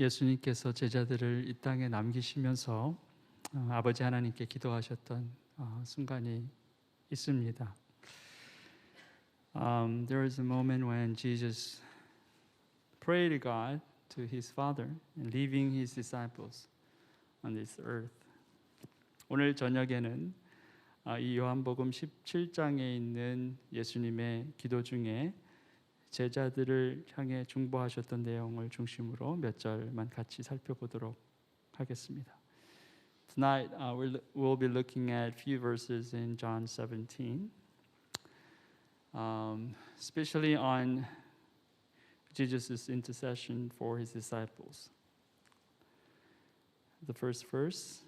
예수님께서 제자들을 이 땅에 남기시면서 아버지 하나님께 기도하셨던 순간이 있습니다. There was a moment when Jesus prayed to God, to his Father, and leaving his disciples on this earth. 오늘 저녁에는 이 요한복음 17장에 있는 예수님의 기도 중에 제자들을 향해 중보하셨던 내용을 중심으로 몇 절만 같이 살펴보도록 하겠습니다. Tonight we'll be looking at a few verses in John 17, especially on Jesus' intercession for his disciples. The first verse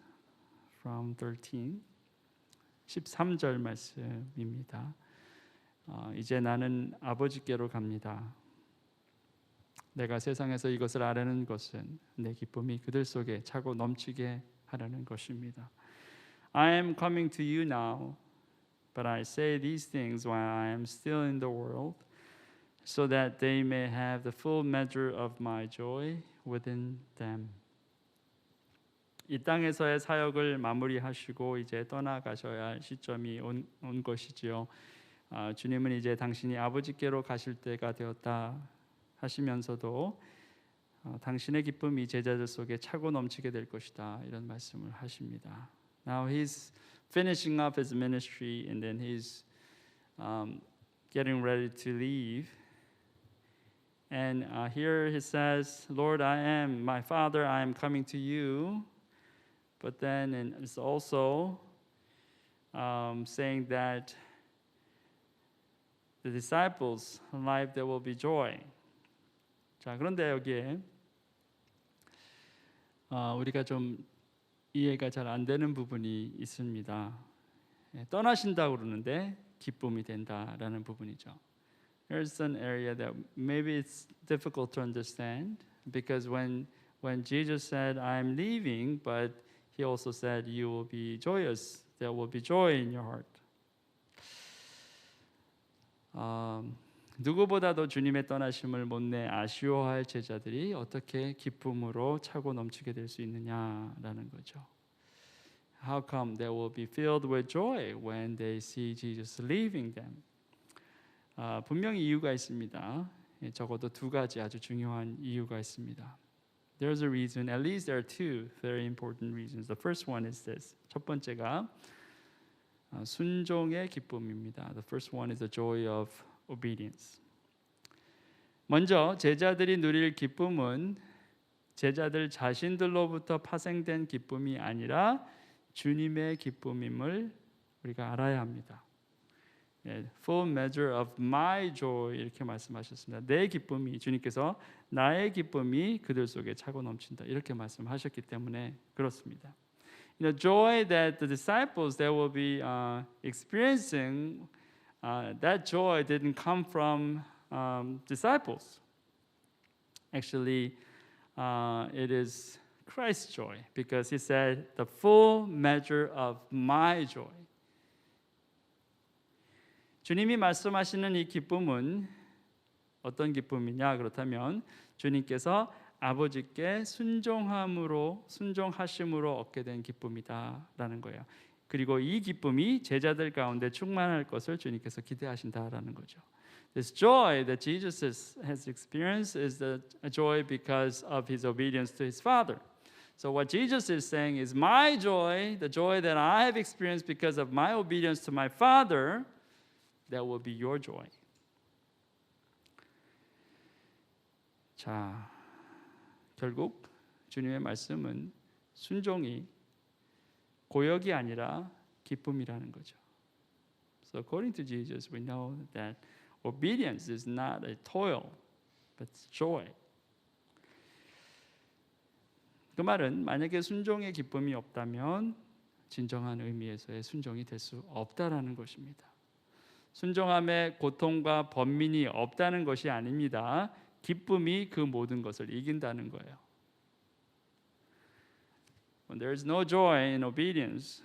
from 13절 말씀입니다. 이제 나는 아버지께로 갑니다. 내가 세상에서 이것을 아뢰는 것은 내 기쁨이 그들 속에 차고 넘치게 하라는 것입니다. I am coming to you now, but I say these things while I am still in the world, so that they may have the full measure of my joy within them. 이 땅에서의 사역을 마무리하시고 이제 떠나가셔야 할 시점이 온 것이지요. 주님은 이제 당신이 아버지께로 가실 때가 되었다 하시면서도 당신의 기쁨이 제자들 속에 차고 넘치게 될 것이다 이런 말씀을 하십니다. Now he's finishing up his ministry and then he's getting ready to leave. And here he says, Lord, I am, my Father, I am coming to you. But then it's also saying that the disciples' life there will be joy. 자, 그런데 여기에 우리가 좀 이해가 잘 안 되는 부분이 있습니다. 떠나신다고 그러는데 기쁨이 된다라는 부분이죠. There's an area that maybe it's difficult to understand because when Jesus said, "I'm leaving," but he also said, "You will be joyous. There will be joy in your heart." 누구보다도 주님의 떠나심을 못내 아쉬워할 제자들이 어떻게 기쁨으로 차고 넘치게 될 수 있느냐라는 거죠. How come they will be filled with joy when they see Jesus leaving them? 분명히 이유가 있습니다. 적어도 두 가지 아주 중요한 이유가 있습니다. There's a reason, at least there are two very important reasons. The first one is this. 첫 번째가 순종의 기쁨입니다. The first one is the joy of obedience. 먼저 제자들이 누릴 기쁨은 제자들 자신들로부터 파생된 기쁨이 아니라 주님의 기쁨임을 우리가 알아야 합니다. Full measure of my joy 이렇게 말씀하셨습니다. 내 기쁨이 주님께서 나의 기쁨이 그들 속에 차고 넘친다 이렇게 말씀하셨기 때문에 그렇습니다. The joy that the disciples they will be experiencing, that joy didn't come from disciples. Actually, it is Christ's joy because he said, "The full measure of my joy." 주님이 말씀하시는 이 기쁨은 어떤 기쁨이냐 그렇다면 주님께서 아버지께 순종하심으로 얻게 된 기쁨이다라는 거예요. 그리고 이 기쁨이 제자들 가운데 충만할 것을 주님께서 기대하신다라는 거죠. This joy that Jesus has experienced is the joy because of his obedience to his Father. So what Jesus is saying is my joy, the joy that I have experienced because of my obedience to my Father, that will be your joy. 자, 결국 주님의 말씀은 순종이 고역이 아니라 기쁨이라는 거죠. So according to Jesus, we know that obedience is not a toil, but joy. 그 말은 만약에 순종의 기쁨이 없다면 진정한 의미에서의 순종이 될 수 없다라는 것입니다. 순종함에 고통과 번민이 없다는 것이 아닙니다. 기쁨이 그 모든 것을 이긴다는 거예요. When there is no joy in obedience,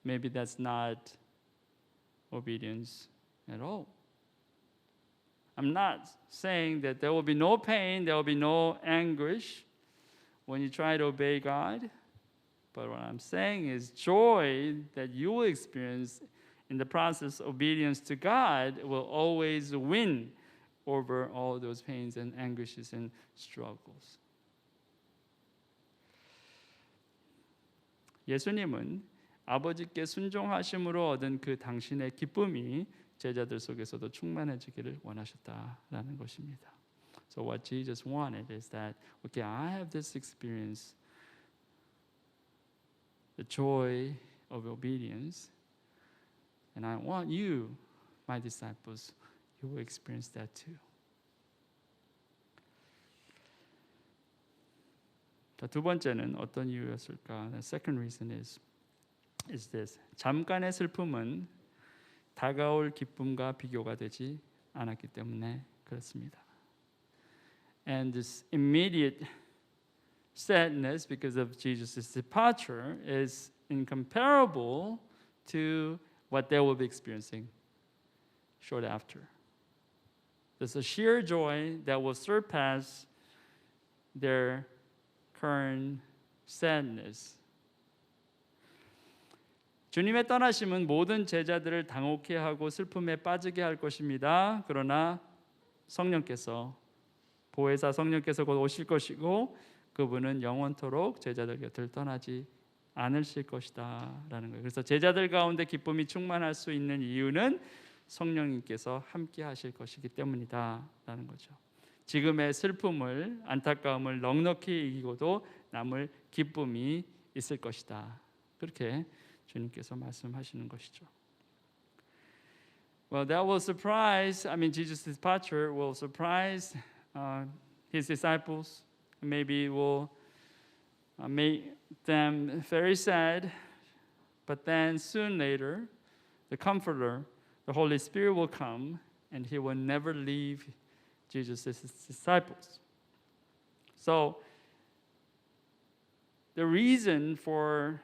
maybe that's not obedience at all. I'm not saying that there will be no pain, there will be no anguish when you try to obey God. But what I'm saying is joy that you will experience in the process of obedience to God will always win over all those pains and anguishes and struggles. 예수님은 아버지께 순종하심으로 얻은 그 당신의 기쁨이 제자들 속에서도 충만해지기를 원하셨다라는 것입니다. So what Jesus wanted is that, okay, I have this experience, the joy of obedience, and I want you, my disciples, you will experience that too. 자, 두 번째는 어떤 이유였을까? The second reason is this. 잠깐의 슬픔은 다가올 기쁨과 비교가 되지 않았기 때문에 그렇습니다. And this immediate sadness because of Jesus' departure is incomparable to what they will be experiencing short after. There's a sheer joy that will surpass their current sadness. 주님의 떠나심은 모든 제자들을 당혹해 하고 슬픔에 빠지게 할 것입니다. 그러나 성령께서 보혜사 성령께서 곧 오실 것이고 그분은 영원토록 제자들 곁을 떠나지 않으실 것이다라는 거예요. 그래서 제자들 가운데 기쁨이 충만할 수 있는 이유는 성령님께서 함께 하실 것이기 때문이다라는 거죠. 지금의 슬픔을 안타까움을 넉넉히 이기고도 남을 기쁨이 있을 것이다. 그렇게 주님께서 말씀하시는 것이죠. Well, that will surprise. Jesus' departure will surprise his disciples. Maybe will make them very sad. But then soon later, the Comforter, the Holy Spirit will come, and He will never leave Jesus' disciples. So the reason for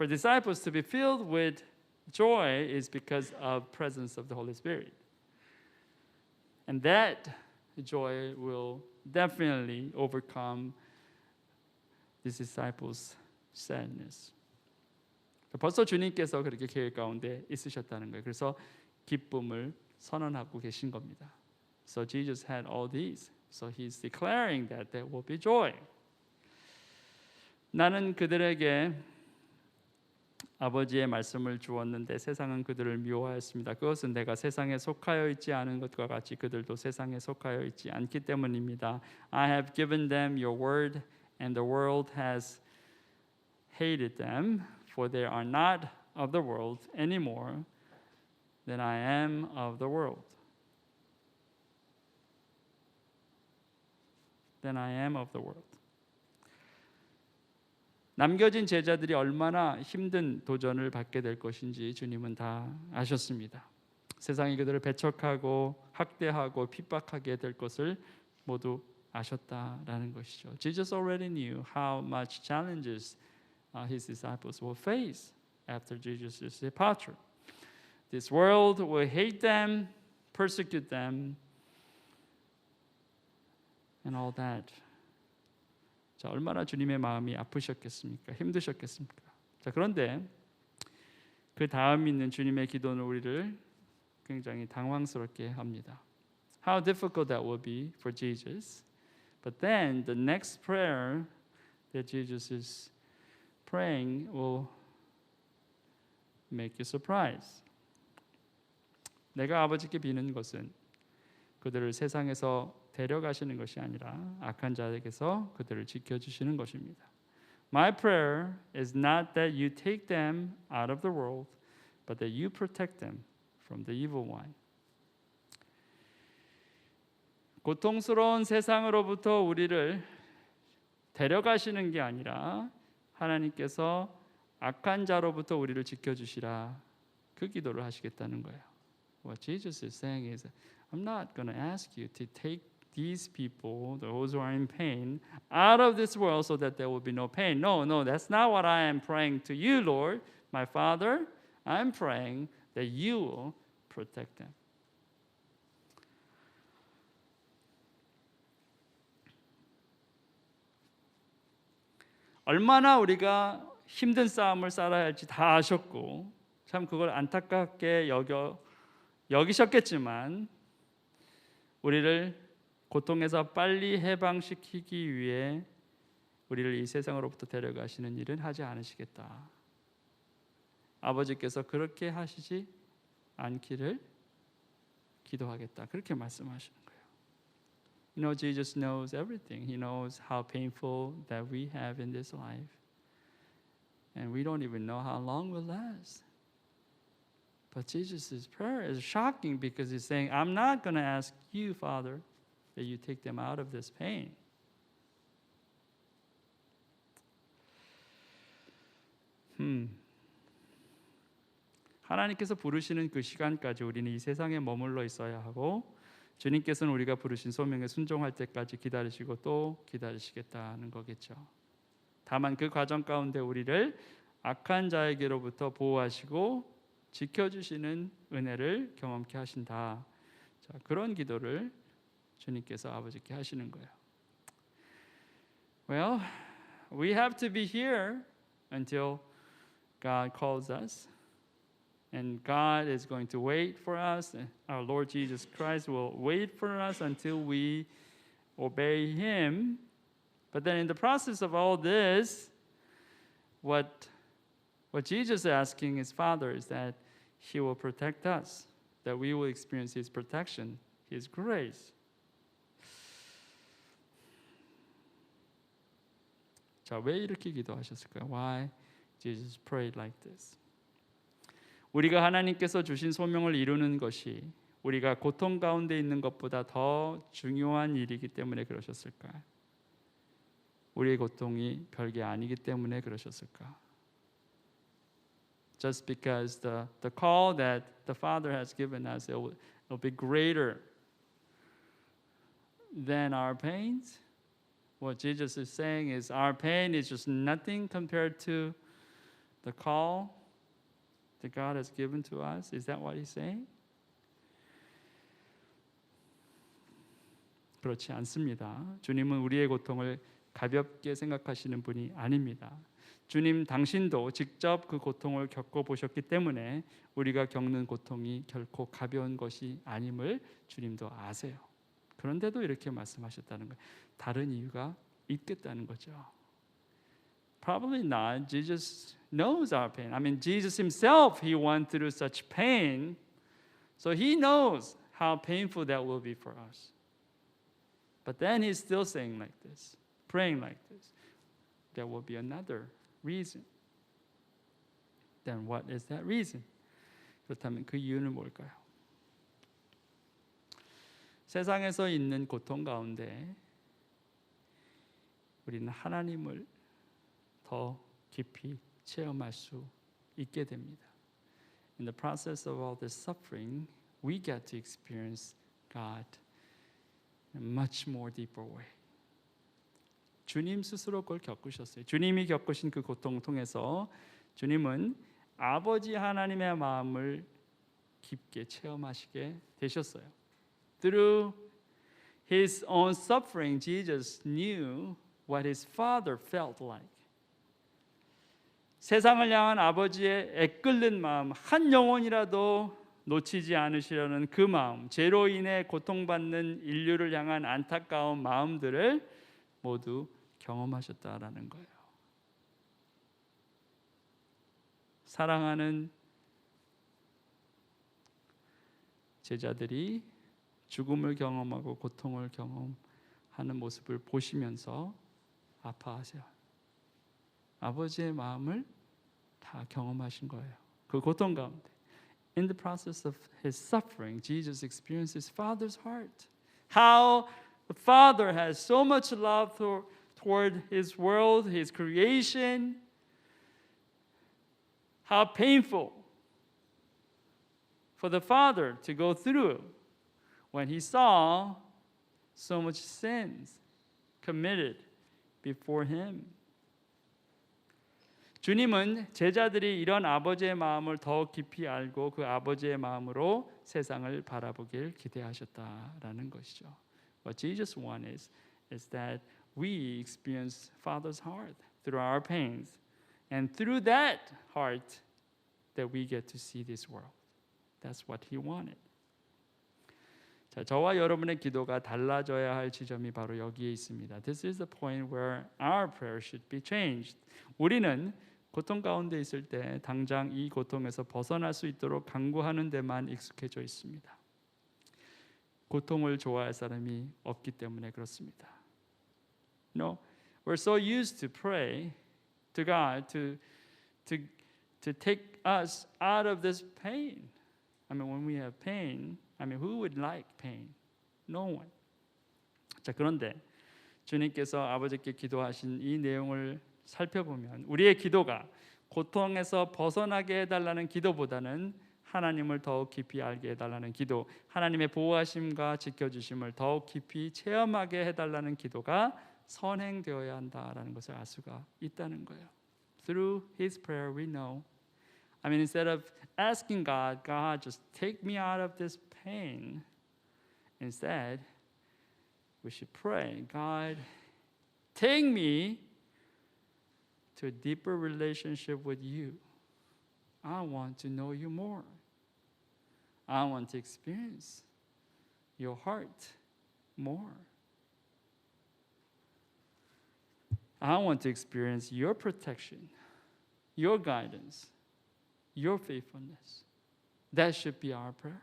disciples to be filled with joy is because of presence of the Holy Spirit. And that joy will definitely overcome these disciples' sadness. 벌써 주님께서 그렇게 계획 가운데 있으셨다는 거예요. 그래서 기쁨을 선언하고 계신 겁니다. So Jesus had all these. So He's declaring that there will be joy. 나는 그들에게 아버지의 말씀을 주었는데 세상은 그들을 미워하였습니다. 그것은 내가 세상에 속하여 있지 않은 것과 같이 그들도 세상에 속하여 있지 않기 때문입니다. I have given them your word, and the world has hated them, for they are not of the world any more than I am of the world. Than I am of the world. 남겨진 제자들이 얼마나 힘든 도전을 받게 될 것인지 주님은 다 아셨습니다. 세상이 그들을 배척하고 학대하고 핍박하게 될 것을 모두 아셨다라는 것이죠. Jesus already knew how much challenges his disciples will face after Jesus' departure. This world will hate them, persecute them, and all that. 자, 얼마나 주님의 마음이 아프셨겠습니까? 힘드셨겠습니까? 자, 그런데 그 다음 있는 주님의 기도는 우리를 굉장히 당황스럽게 합니다. How difficult that will be for Jesus. But then the next prayer that Jesus is praying will make you surprised. 내가 아버지께 비는 것은 그들을 세상에서 데려가시는 것이 아니라 악한 자에게서 그들을 지켜주시는 것입니다. My prayer is not that you take them out of the world, but that you protect them from the evil one. 고통스러운 세상으로부터 우리를 데려가시는 게 아니라 하나님께서 악한 자로부터 우리를 지켜주시라 그 기도를 하시겠다는 거예요. What Jesus is saying is, I'm not going to ask you to take these people, those who are in pain, out of this world so that there will be no pain. No, that's not what I am praying to you, Lord, my Father. I'm praying that you will protect them. 얼마나 우리가 힘든 싸움을 살아야 할지 다 아셨고 참 그걸 안타깝게 여기셨겠지만 우리를 고통에서 빨리 해방시키기 위해 우리를 이 세상으로부터 데려가시는 일은 하지 않으시겠다. 아버지께서 그렇게 하시지 않기를 기도하겠다. 그렇게 말씀하시는 거예요. You know, Jesus knows everything. He knows how painful that we have in this life. And we don't even know how long will last. But Jesus' prayer is shocking because he's saying, I'm not going to ask you, Father, that you take them out of this pain. 하나님께서 부르시는 그 시간까지 우리는 이 세상에 머물러 있어야 하고 주님께서는 우리가 부르신 소명에 순종할 때까지 기다리시고 또 기다리시겠다는 거겠죠. 다만 그 과정 가운데 우리를 악한 자에게로부터 보호하시고 지켜주시는 은혜를 경험케 하신다. 자, 그런 기도를 주님께서 아버지께 하시는 거예요. Well, we have to be here until God calls us. And God is going to wait for us. Our Lord Jesus Christ will wait for us until we obey Him. But then in the process of all this, what Jesus is asking His Father is that He will protect us, that we will experience His protection, His grace. 자, 왜 이렇게 기도하셨을까요? Why Jesus prayed like this? 우리가 하나님께서 주신 소명을 이루는 것이 우리가 고통 가운데 있는 것보다 더 중요한 일이기 때문에 그러셨을까? 우리의 고통이 별게 아니기 때문에 그러셨을까? Just because the call that the Father has given us it will be greater than our pains. What Jesus is saying is our pain is just nothing compared to the call that God has given to us. Is that what he's saying? 그렇지 않습니다. 주님은 우리의 고통을 가볍게 생각하시는 분이 아닙니다. 주님 당신도 직접 그 고통을 겪어보셨기 때문에 우리가 겪는 고통이 결코 가벼운 것이 아님을 주님도 아세요. 그런데도 이렇게 말씀하셨다는 거예요. 다른 이유가 있겠다는 거죠. Probably not. Jesus knows our pain. I mean, Jesus himself, he went through such pain. So he knows how painful that will be for us. But then he's still saying like this, praying like this. There will be another reason. Then what is that reason? 그렇다면 그 이유는 뭘까요? 세상에서 있는 고통 가운데 우리는 하나님을 더 깊이 체험할 수 있게 됩니다. In the process of all this suffering, we get to experience God in a much more deeper way. 주님 스스로 그걸 겪으셨어요. 주님이 겪으신 그 고통을 통해서 주님은 아버지 하나님의 마음을 깊게 체험하시게 되셨어요. Through his own suffering, Jesus knew what his father felt like. 세상을 향한 아버지의 애끓는 마음, 한 영혼이라도 놓치지 않으시려는 그 마음, 죄로 인해 고통받는 인류를 향한 안타까운 마음들을 모두 경험하셨다라는 거예요. 사랑하는 제자들이 죽음을 경험하고 고통을 경험하는 모습을 보시면서 아파하세요. 아버지의 마음을 다 경험하신 거예요. 그 고통 가운데. In the process of his suffering, Jesus experienced his Father's heart. How the Father has so much love toward his world, his creation. How painful for the Father to go through when he saw so much sins committed before him. 주님은 제자들이 이런 아버지의 마음을 더 깊이 알고 그 아버지의 마음으로 세상을 바라보길 기대하셨다라는 것이죠. What Jesus wants is that we experience Father's heart, through our pains. And through that heart that we get to see this world. That's what he wanted. 자, 저와 여러분의 기도가 달라져야 할 지점이 바로 여기에 있습니다. This is the point where our prayer should be changed. 우리는 고통 가운데 있을 때 당장 이 고통에서 벗어날 수 있도록 간구하는 데만 익숙해져 있습니다. 고통을 좋아할 사람이 없기 때문에 그렇습니다. No, we're so used to pray to God to take us out of this pain. I mean, when we have pain, who would like pain? No one. 자, 그런데 주님께서 아버지께 기도하신 이 내용을 살펴보면 우리의 기도가 고통에서 벗어나게 해달라는 기도보다는 하나님을 더욱 깊이 알게 해달라는 기도, 하나님의 보호하심과 지켜주심을 더욱 깊이 체험하게 해달라는 기도가 선행되어야 한다라는 것을 알 수가 있다는 거예요. Through His prayer we know. Instead of asking God, just take me out of this pain, instead we should pray, God, take me to a deeper relationship with you. I want to know you more. I want to experience your heart more. I want to experience your protection, your guidance, your faithfulness. That should be our prayer.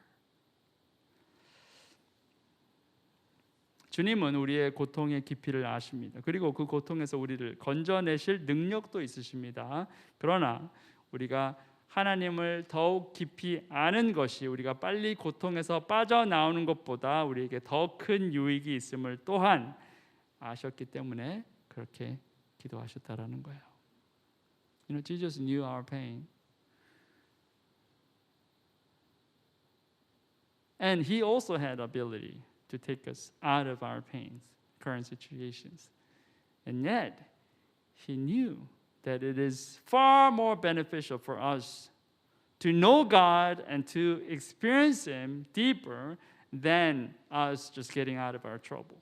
주님은 우리의 고통의 깊이를 아십니다. 그리고 그 고통에서 우리를 건져내실 능력도 있으십니다. 그러나 우리가 하나님을 더욱 깊이 아는 것이 우리가 빨리 고통에서 빠져나오는 것보다 우리에게 더 큰 유익이 있음을 또한 아셨기 때문에 그렇게 기도하셨다라는 거예요. Jesus knew our pain. And He also had ability to take us out of our pains, current situations. And yet, He knew that it is far more beneficial for us to know God and to experience Him deeper than us just getting out of our trouble.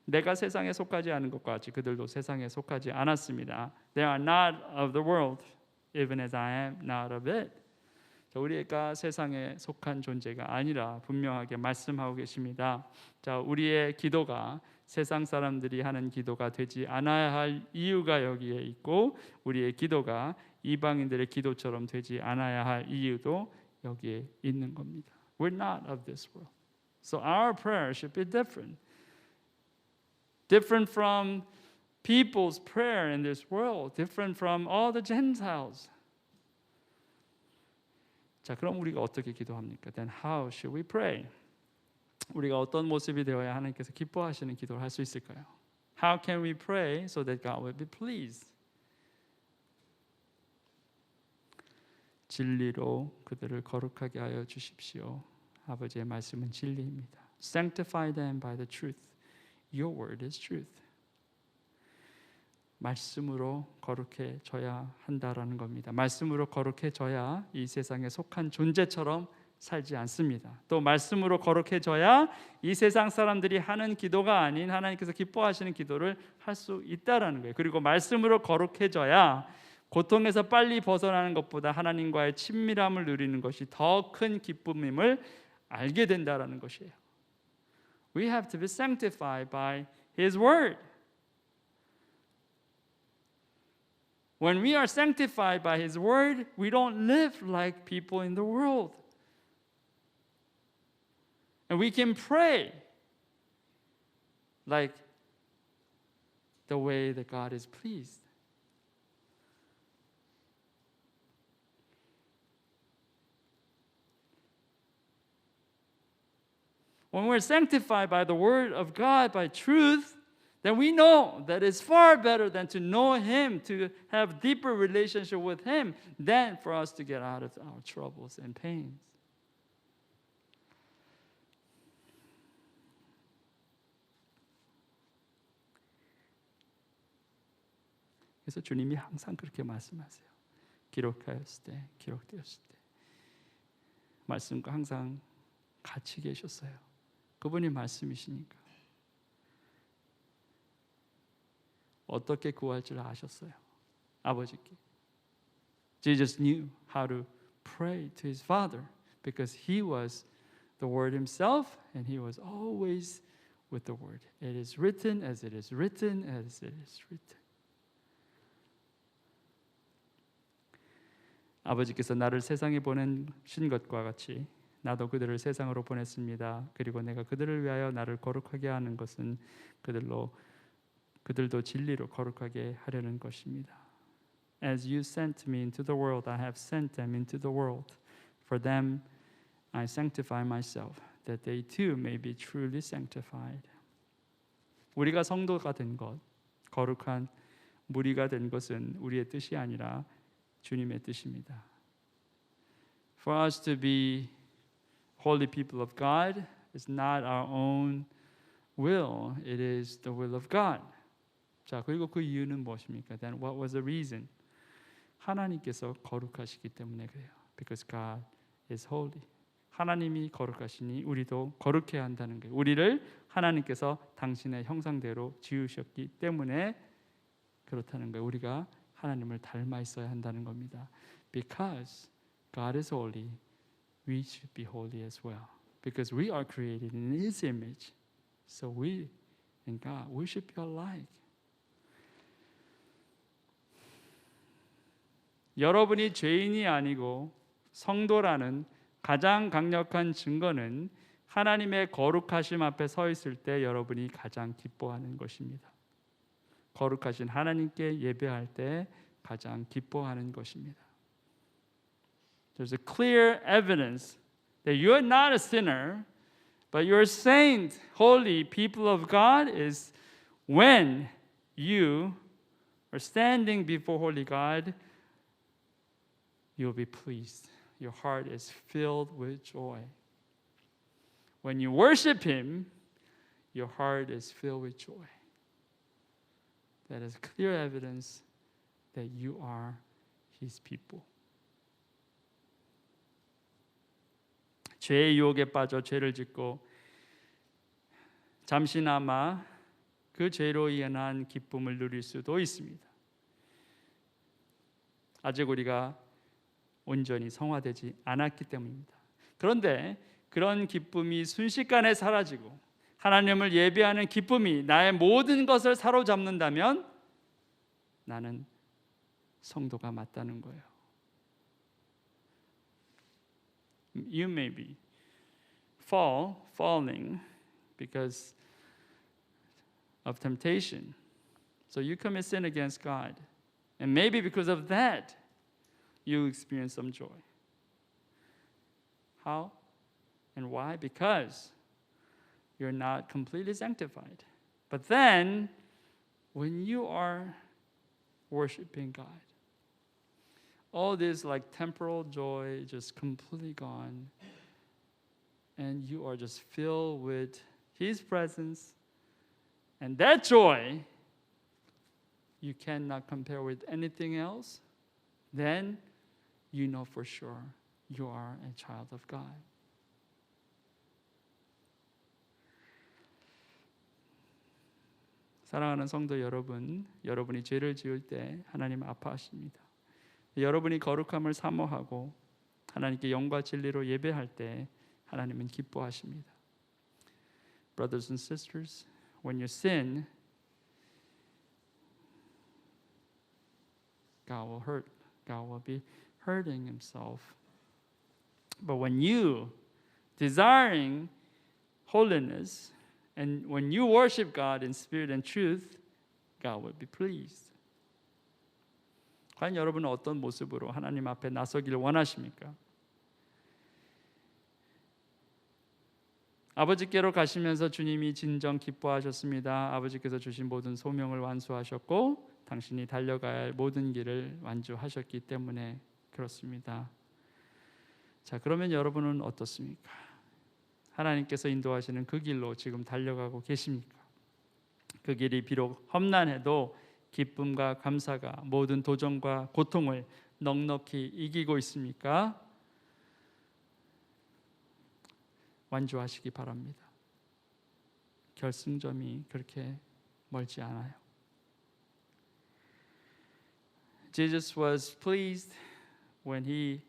내가 세상에 속하지 않은 것과 같이 그들도 세상에 속하지 않았습니다. They are not of the world, even as I am not of it. 자, 우리가 세상에 속한 존재가 아니라 분명하게 말씀하고 계십니다. 자, 우리의 기도가 세상 사람들이 하는 기도가 되지 않아야 할 이유가 여기에 있고 우리의 기도가 이방인들의 기도처럼 되지 않아야 할 이유도 여기에 있는 겁니다. We're not of this world. So our prayer should be different. Different from people's prayer in this world. Different from all the Gentiles. 자, 그럼 우리가 어떻게 기도합니까? Then how should we pray? 우리가 어떤 모습이 되어야 하나님께서 기뻐하시는 기도를 할 수 있을까요? How can we pray so that God will be pleased? 진리로 그들을 거룩하게 하여 주십시오. 아버지의 말씀은 진리입니다. Sanctify them by the truth. Your word is truth. 말씀으로 거룩해져야 한다라는 겁니다. 말씀으로 거룩해져야 이 세상에 속한 존재처럼 살지 않습니다. 또 말씀으로 거룩해져야 이 세상 사람들이 하는 기도가 아닌 하나님께서 기뻐하시는 기도를 할 수 있다라는 거예요. 그리고 말씀으로 거룩해져야 고통에서 빨리 벗어나는 것보다 하나님과의 친밀함을 누리는 것이 더 큰 기쁨임을 알게 된다라는 것이에요. We have to be sanctified by His word. When we are sanctified by His word, we don't live like people in the world. And we can pray like the way that God is pleased. When we're sanctified by the word of God, by truth, then we know that it's far better than to know Him, to have deeper relationship with Him, than for us to get out of our troubles and pains. 그래서 주님이 항상 그렇게 말씀하세요. 기록하였을 때, 기록되었을 때 말씀과 항상 같이 계셨어요. 그분이 말씀이시니까. 어떻게 구할 줄 아셨어요. 아버지께. Jesus knew how to pray to his Father because he was the Word himself and he was always with the Word. It is written as it is written as it is written. 아버지께서 나를 세상에 보내신 것과 같이 나도 그들을 세상으로 보냈습니다. 그리고 내가 그들을 위하여 나를 거룩하게 하는 것은 그들도 진리로 거룩하게 하려는 것입니다. As you sent me into the world, I have sent them into the world. For them I sanctify myself, that they too may be truly sanctified. 우리가 성도가 된 것, 거룩한 무리가 된 것은 우리의 뜻이 아니라 주님의 뜻입니다. For us to be holy people of God is not our own will, it is the will of God. 자, 그리고 그 이유는 무엇입니까? Then what was the reason? 하나님께서 거룩하시기 때문에 그래요. Because God is holy. 하나님이 거룩하시니 우리도 거룩해야 한다는 거예요. 우리를 하나님께서 당신의 형상대로 지으셨기 때문에 그렇다는 거예요. 우리가 하나님을 닮아 있어야 한다는 겁니다. Because God is holy, we should be holy as well. Because we are created in His image, so we and God, we should be alike. 여러분이 죄인이 아니고 성도라는 가장 강력한 증거는 하나님의 거룩하심 앞에 서 있을 때 여러분이 가장 기뻐하는 것입니다. 거룩하신 하나님께 예배할 때 가장 기뻐하는 것입니다. There's a clear evidence that you are not a sinner, but you're a saint, holy people of God is when you are standing before holy God, you'll be pleased. Your heart is filled with joy. When you worship Him, your heart is filled with joy. That is clear evidence that you are His people. 죄의 유혹에 빠져 죄를 짓고 잠시나마 그 죄로 인한 기쁨을 누릴 수도 있습니다. 아직 우리가 온전히 성화되지 않았기 때문입니다. 그런데 그런 기쁨이 순식간에 사라지고 하나님을 예배하는 기쁨이 나의 모든 것을 사로잡는다면 나는 성도가 맞다는 거예요. You may be falling because of temptation. So you commit sin against God. And maybe because of that, you experience some joy. How and why? Because you're not completely sanctified. But then, when you are worshiping God, all this like temporal joy just completely gone, and you are just filled with His presence, and that joy you cannot compare with anything else, then you know for sure you are a child of God. 사랑하는 성도 여러분, 여러분이 죄를 지을 때 하나님 아파하십니다. 여러분이 거룩함을 사모하고 하나님께 영과 진리로 예배할 때 하나님은 기뻐하십니다. Brothers and sisters, when you sin, God will hurt. God will be hurting Himself. But when you desiring holiness, and when you worship God in spirit and truth, God will be pleased. 과연 여러분은 어떤 모습으로 하나님 앞에 나서기를 원하십니까? 아버지께로 가시면서 주님이 진정 기뻐하셨습니다. 아버지께서 주신 모든 소명을 완수하셨고 당신이 달려가야 할 모든 길을 완주하셨기 때문에 그렇습니다. 자, 그러면 여러분은 어떻습니까? 하나님께서 인도하시는 그 길로 지금 달려가고 계십니까? 그 길이 비록 험난해도 기쁨과 감사가 모든 도전과 고통을 넉넉히 이기고 있습니까? 완주하시기 바랍니다. 결승점이 그렇게 멀지 않아요. Jesus was pleased when he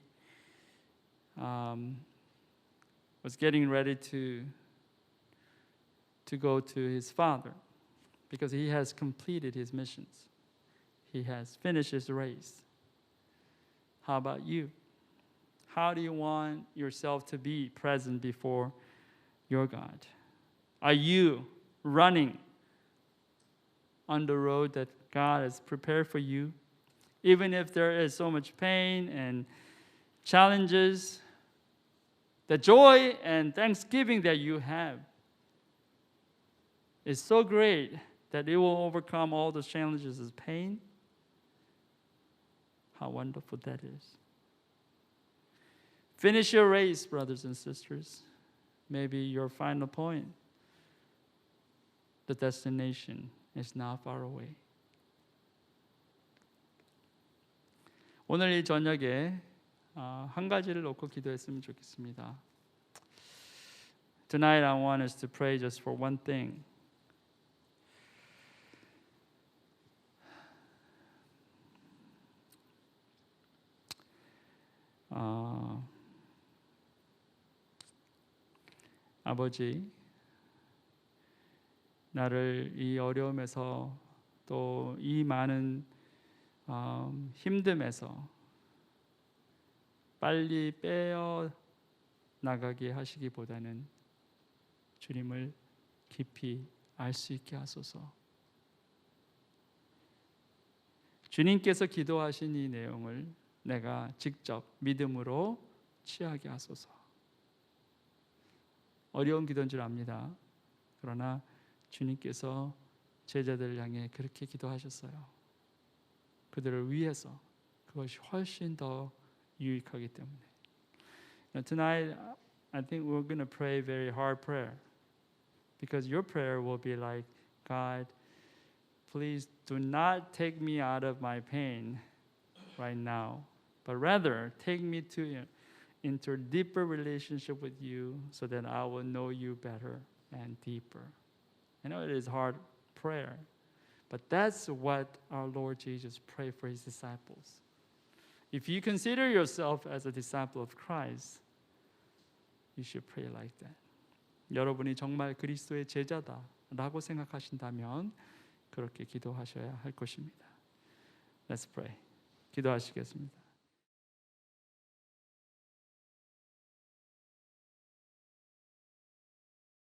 was getting ready to go to his Father, because he has completed his missions. He has finished his race. How about you? How do you want yourself to be present before your God? Are you running on the road that God has prepared for you? Even if there is so much pain and challenges, the joy and thanksgiving that you have is so great that it will overcome all the challenges of pain. How wonderful that is. Finish your race, brothers and sisters. Maybe your final point, the destination is not far away. 오늘 이 저녁에 한 가지를 놓고 기도했으면 좋겠습니다. Tonight I want us to pray just for one thing. 아버지, 나를 이 어려움에서 또 이 많은 힘듦에서 빨리 빼어 나가게 하시기보다는 주님을 깊이 알 수 있게 하소서. 주님께서 기도하신 이 내용을 내가 직접 믿음으로 취하게 하소서. 어려운 기도인 줄 압니다. 그러나 주님께서 제자들을 향해 그렇게 기도하셨어요. 그들을 위해서. 그것이 훨씬 더 유익하기 때문에. Now tonight I think we're going to pray very hard prayer, because your prayer will be like, God, please do not take me out of my pain right now, but rather take me into a deeper relationship with you so that I will know you better and deeper. I know it is hard prayer, but that's what our Lord Jesus prayed for his disciples. If you consider yourself as a disciple of Christ, you should pray like that. 여러분이 정말 그리스도의 제자다라고 생각하신다면 그렇게 기도하셔야 할 것입니다. Let's pray. 기도하시겠습니다.